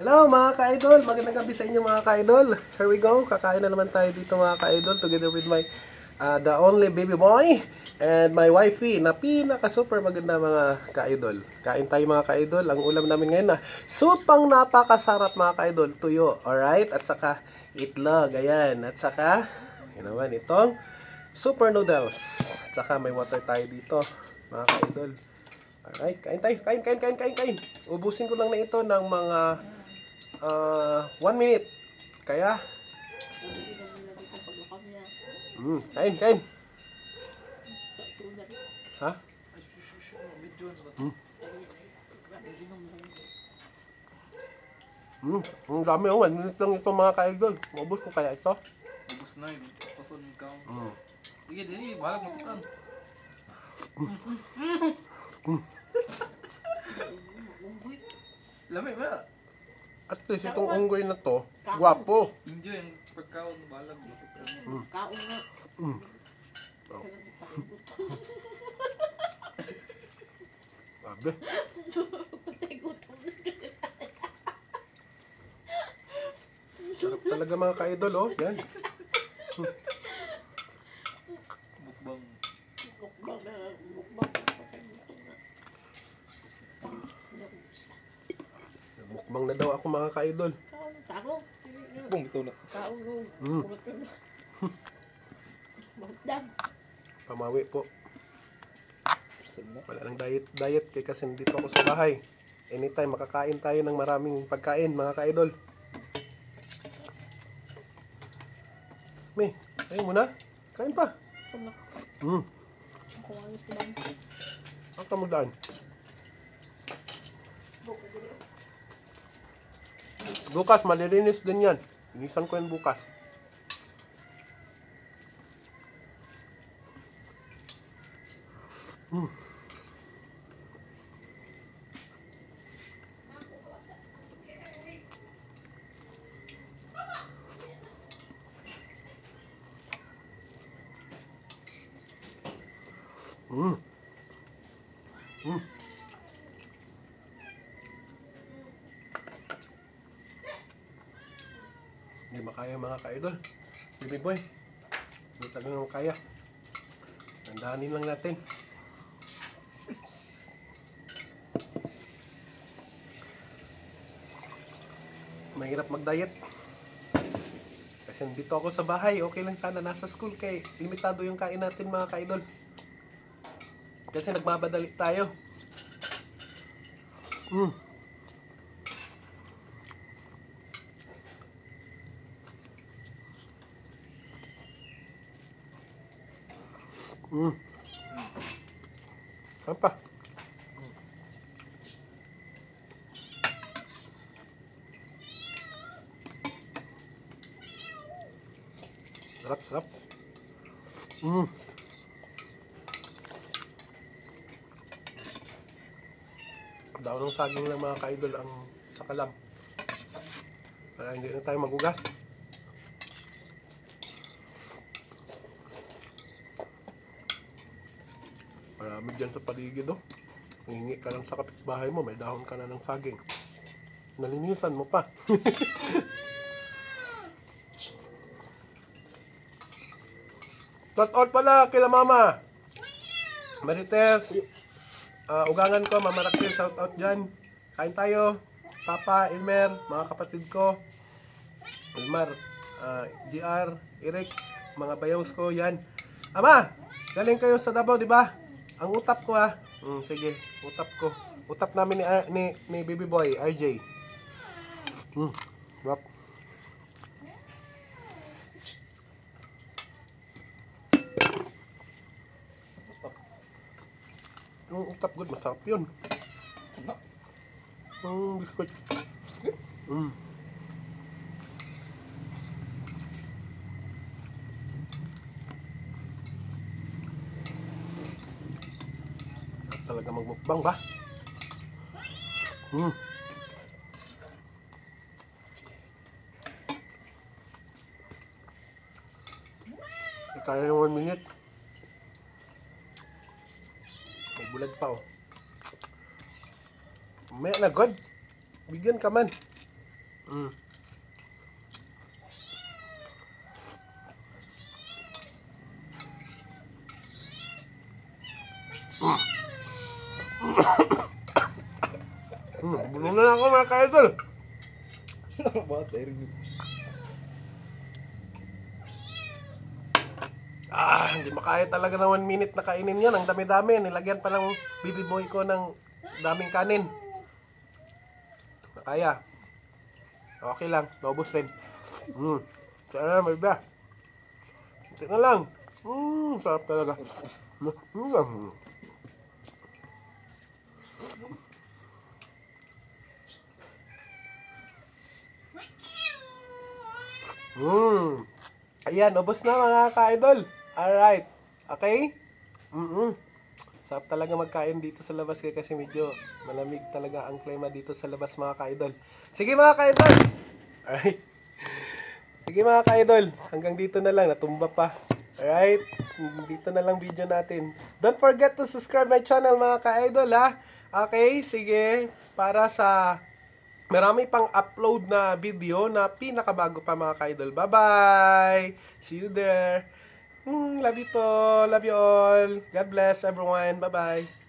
Hello mga ka-idol, magandang gabi sa inyo mga ka-idol. Here we go, kakain na naman tayo dito mga ka-idol together with my the only baby boy and my wifey na pinaka super maganda mga ka-idol. Kain tayo mga ka-idol, ang ulam namin ngayon na supang napakasarap mga ka-idol, tuyo, alright? At saka itlog, ayan. At saka, yun naman itong super noodles. At saka may water tayo dito mga ka-idol. Alright, kain tayo, kain. Ubusin ko lang na ito ng mga 1 minute. Kaya kain. Ha? Ang dami 1 minute lang ito mga ka-idol. Maubos ko kaya ito? Ubus na yun. Pason ka. Sige, dili. Balag matukan. Lamig ba? At least itong unggoy na to, gwapo. Enjoy yung pagkaon. Balag matukan. Kaon nga. Sabi. Sarap talaga mga ka-idol, oh. Yan. Mukbang. Mukbang na daw ako mga ka-idol. Kaon. Bong, ito na. Kaon. Pamawi po. Pason na. Wala nang diet kay kasi dito ako sa bahay. Anytime makakain tayo ng maraming pagkain mga ka-idol. May, kain muna. Kain pa. Ang kamudaan. Bukas, malilinis din yan. Inisan ko yan bukas. Hindi makaya mga ka-idol. Baby boy. Hindi talaga makaya. Tandaanin lang natin. Mahirap mag-diet. Kasi dito ako sa bahay. Okay lang sana nasa school kay limitado yung kain natin mga ka-idol. Kasi nagmabadali tayo. Apa? Sarap. Daon ng saging lang mga ka-idol ang sakalam. Para hindi na tayo magugas. Marami dyan sa paligid, oh. Hihingi ka lang sa kapitbahay mo, may dahon ka na ng saging. Nalinisan mo pa. Shout out pala kila mama. Marites. Ugangan ko, Mama Raquel, shout out dyan. Kain tayo. Papa, Elmer, mga kapatid ko. Elmar, GR, Eric, mga bayaws ko, yan. Ama, galing kayo sa Davao, di ba? Ang utap ko sige, utap ko. Utap namin ni baby boy, RJ. Wap. Yung utap good, masarap yun. Biskuit. Talaga magmukbang ba? Kaya yung 1 minute. May bulag pa, oh. May na, God. Bigyan ka man. Mm. Bulong na ako mga ka-idol. Bakit sa review? Hindi makaya talaga na 1 minute na kainin yan. Ang dami-dami. Nilagyan pa ng baby boy ko ng daming kanin. Makaya. Okay lang. Naubos rin. Sana may ba? Hindi na lang. Sarap talaga. Ayan, ubos na mga ka-idol. Alright. Okay? Sarap talaga magkain dito sa labas kasi medyo malamig talaga ang klima dito sa labas mga ka-idol. Sige mga ka-idol. Alright. Sige mga ka-idol. Hanggang dito na lang. Natumba pa. Alright. Dito na lang video natin. Don't forget to subscribe my channel mga ka-idol ha. Okay, sige. Para sa marami pang upload na video na pinakabago pa mga ka-idol. Bye-bye! See you there! Love you to. Love you all. God bless everyone. Bye-bye.